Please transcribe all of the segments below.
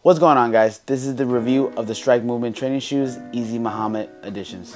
What's going on, guys? This is the review of the Strike-Mvmnt training shoes, Easy Muhammad editions.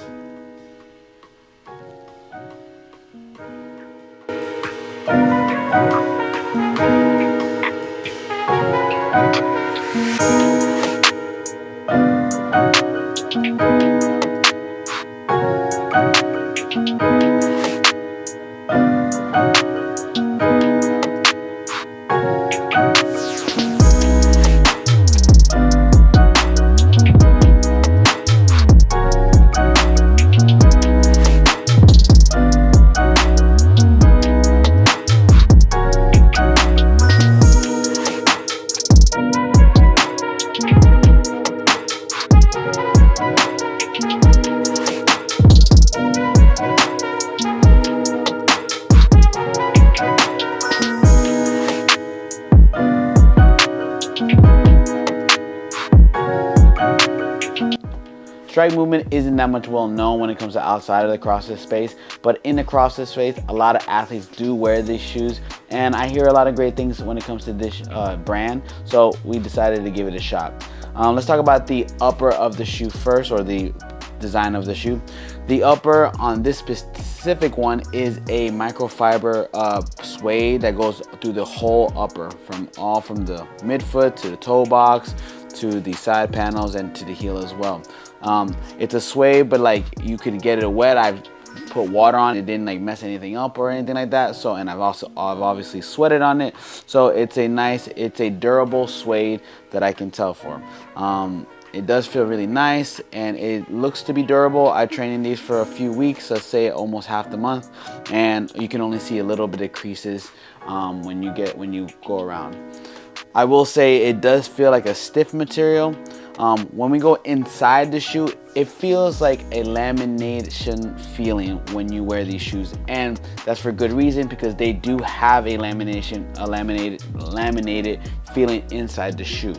Strike-Mvmnt isn't that much well known when it comes to outside of the CrossFit space, but in the CrossFit space, a lot of athletes do wear these shoes, and I hear a lot of great things when it comes to this brand, so we decided to give it a shot. Let's talk about the upper of the shoe first, or the design of the shoe. The upper on this specific one is a microfiber suede that goes through the whole upper, from the midfoot to the toe box to the side panels and to the heel as well. It's a suede, but like you could get it wet. I've put water on it, didn't like mess anything up or anything like that. So, and I've obviously sweated on it. So it's a durable suede that I can tell for. It does feel really nice and it looks to be durable. I trained in these for a few weeks, let's say almost half the month, and you can only see a little bit of creases when you go around. I will say it does feel like a stiff material. When we go inside the shoe, it feels like a lamination feeling when you wear these shoes, and that's for good reason, because they do have a laminated feeling inside the shoe.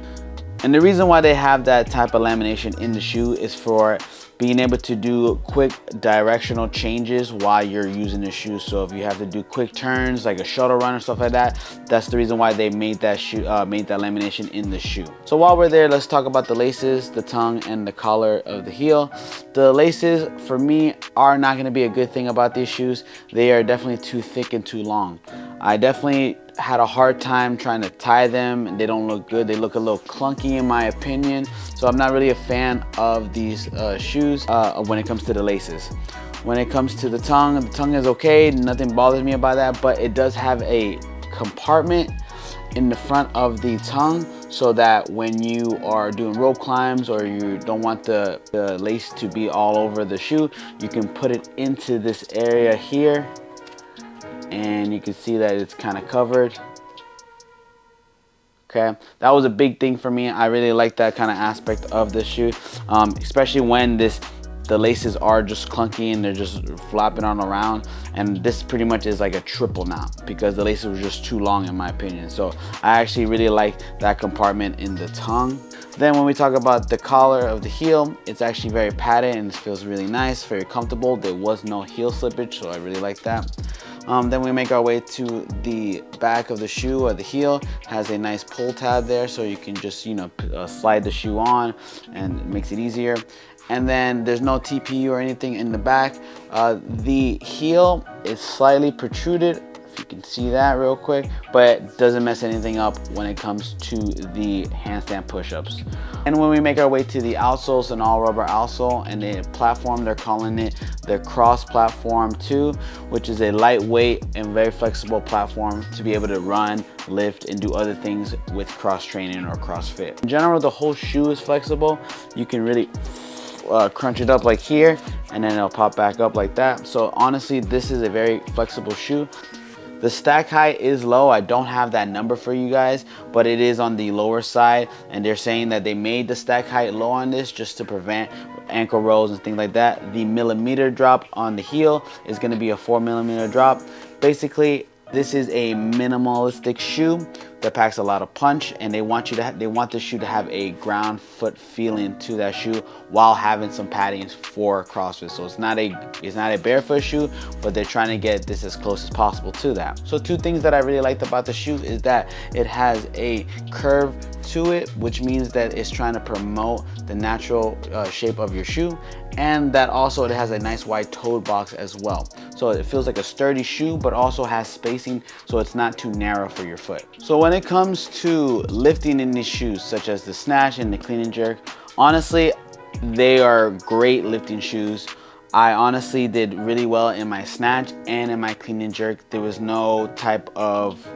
And the reason why they have that type of lamination in the shoe is for being able to do quick directional changes while you're using the shoe. So if you have to do quick turns like a shuttle run or stuff like that, that's the reason why they made that lamination in the shoe. So while we're there, let's talk about the laces, the tongue, and the collar of the heel. The laces, for me, are not going to be a good thing about these shoes. They are definitely too thick and too long. I definitely had a hard time trying to tie them, and they don't look good. They look a little clunky in my opinion, so I'm not really a fan of these shoes when it comes to the laces. When it comes to the tongue is okay, nothing bothers me about that, but it does have a compartment in the front of the tongue, so that when you are doing rope climbs or you don't want the lace to be all over the shoe, you can put it into this area here, and you can see that it's kind of covered. Okay, that was a big thing for me. I really like that kind of aspect of the shoe, especially when the laces are just clunky and they're just flopping on around, and this pretty much is like a triple knot because the laces were just too long in my opinion. So I actually really like that compartment in the tongue. Then when we talk about the collar of the heel, it's actually very padded and it feels really nice, very comfortable. There was no heel slippage, so I really like that. Then we make our way to the back of the shoe, or the heel has a nice pull tab there, so you can just slide the shoe on, and it makes it easier. And then there's no TPU or anything in the back. The heel is slightly protruded, if you can see that real quick, but it doesn't mess anything up when it comes to the handstand push-ups. And when we make our way to the outsoles, an all rubber outsole, and the platform, they're calling it the Cross Platform 2, which is a lightweight and very flexible platform to be able to run, lift, and do other things with cross training or CrossFit. In general, the whole shoe is flexible. You can really crunch it up like here, and then it'll pop back up like that. So honestly, this is a very flexible shoe. The stack height is low. I don't have that number for you guys, but it is on the lower side, and they're saying that they made the stack height low on this just to prevent ankle rolls and things like that. The millimeter drop on the heel is going to be a 4 millimeter drop. Basically, This is a minimalistic shoe that packs a lot of punch, and they want the shoe to have a ground foot feeling to that shoe while having some padding for CrossFit. So it's not a barefoot shoe, but they're trying to get this as close as possible to that. So two things that I really liked about the shoe is that it has a curve to it, which means that it's trying to promote the natural shape of your shoe, and that also it has a nice wide toe box as well. So it feels like a sturdy shoe, but also has spacing so it's not too narrow for your foot. So when it comes to lifting in these shoes, such as the snatch and the clean and jerk, honestly, they are great lifting shoes. I honestly did really well in my snatch and in my clean and jerk. There was no type of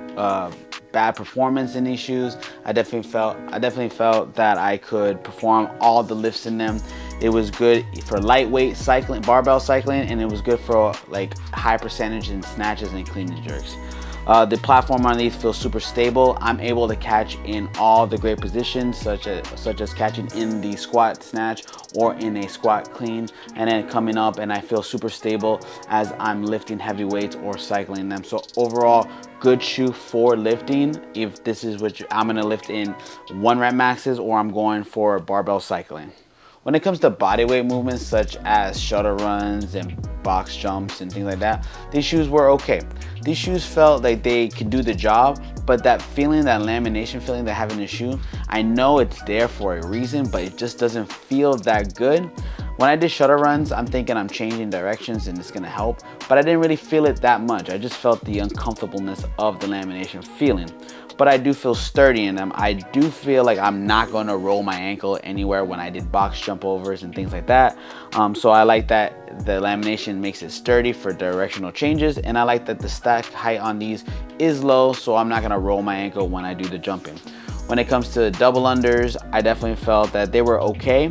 bad performance in these shoes. I definitely felt that I could perform all the lifts in them. It was good for lightweight cycling, barbell cycling, and it was good for like high percentage in snatches and clean and jerks. The platform on these feels super stable. I'm able to catch in all the great positions, such as catching in the squat snatch or in a squat clean, and then coming up, and I feel super stable as I'm lifting heavy weights or cycling them. So overall, good shoe for lifting if this is what I'm gonna lift in 1 rep maxes or I'm going for barbell cycling. When it comes to bodyweight movements such as shuttle runs and box jumps and things like that, these shoes were okay. These shoes felt like they could do the job, but that feeling, that lamination feeling that having a shoe, I know it's there for a reason, but it just doesn't feel that good. When I did shuttle runs, I'm thinking I'm changing directions and it's gonna help, but I didn't really feel it that much. I just felt the uncomfortableness of the lamination feeling. But I do feel sturdy in them. I do feel like I'm not gonna roll my ankle anywhere when I did box jump overs and things like that. So I like that the lamination makes it sturdy for directional changes, and I like that the stack height on these is low, so I'm not gonna roll my ankle when I do the jumping. When it comes to double unders, I definitely felt that they were okay.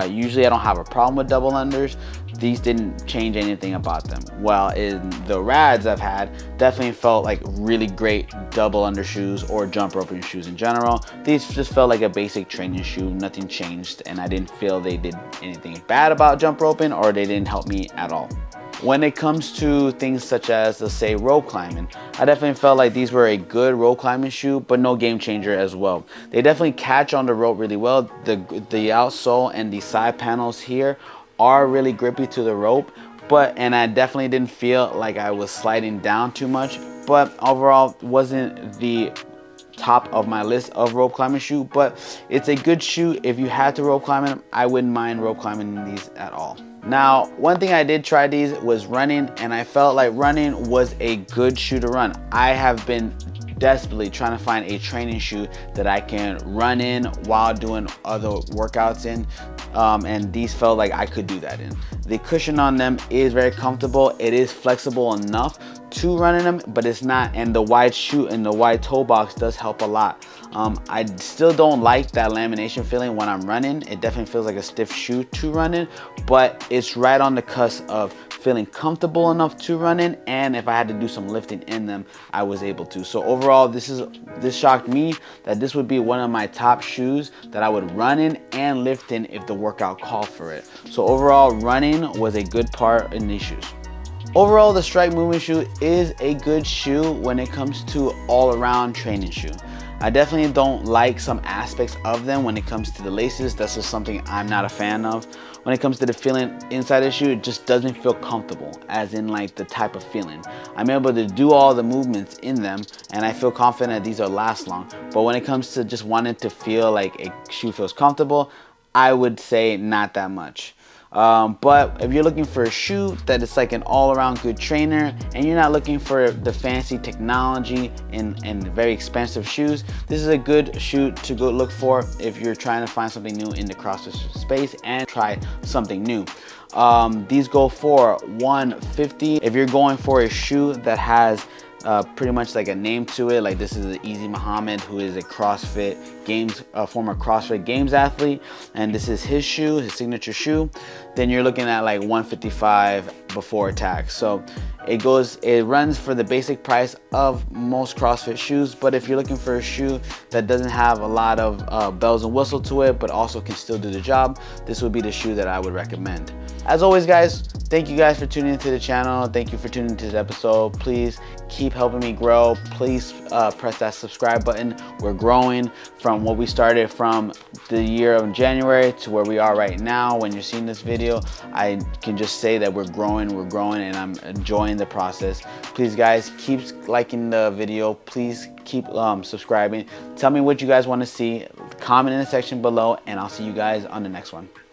Usually I don't have a problem with double unders. These didn't change anything about them. Well, in the rads I've had, definitely felt like really great double under shoes or jump roping shoes in general. These just felt like a basic training shoe, nothing changed, and I didn't feel they did anything bad about jump roping or they didn't help me at all. When it comes to things such as, let's say, rope climbing, I definitely felt like these were a good rope climbing shoe, but no game changer as well. They definitely catch on the rope really well. The outsole and the side panels here are really grippy to the rope, and I definitely didn't feel like I was sliding down too much, but overall wasn't the top of my list of rope climbing shoe, but it's a good shoe. If you had to rope climb them, I wouldn't mind rope climbing these at all. Now, one thing I did try these was running, and I felt like running was a good shoe to run. I have been desperately trying to find a training shoe that I can run in while doing other workouts in, and these felt like I could do that in. The cushion on them is very comfortable. It is flexible enough to run in them, but it's not, and the wide shoe and the wide toe box does help a lot. I still don't like that lamination feeling when I'm running. It definitely feels like a stiff shoe to run in, but it's right on the cusp of feeling comfortable enough to run in, and if I had to do some lifting in them, I was able to. So overall, this shocked me that this would be one of my top shoes that I would run in and lift in if the workout called for it. So overall, running was a good part in these shoes. Overall, the Strike-Mvmnt shoe is a good shoe when it comes to all-around training shoe. I definitely don't like some aspects of them when it comes to the laces. That's just something I'm not a fan of. When it comes to the feeling inside the shoe, it just doesn't feel comfortable, as in like the type of feeling. I'm able to do all the movements in them, and I feel confident that these will last long. But when it comes to just wanting to feel like a shoe feels comfortable, I would say not that much. But if you're looking for a shoe that is like an all-around good trainer, and you're not looking for the fancy technology and very expensive shoes, this is a good shoe to go look for if you're trying to find something new in the CrossFit space and try something new. These go for $150. If you're going for a shoe that has pretty much like a name to it, like this is Easy Muhammad, who is a CrossFit Games, former CrossFit Games athlete, and this is his shoe, his signature shoe, then you're looking at like $155 before tax. So it runs for the basic price of most CrossFit shoes, but if you're looking for a shoe that doesn't have a lot of bells and whistles to it, but also can still do the job, this would be the shoe that I would recommend. As always, guys, thank you guys for tuning into the channel. Thank you for tuning into this episode. Please keep helping me grow. Please press that subscribe button. We're growing from what we started from the year of January to where we are right now. When you're seeing this video, I can just say that we're growing, and I'm enjoying the process. Please guys, keep liking the video. Please keep subscribing. Tell me what you guys want to see. Comment in the section below, and I'll see you guys on the next one.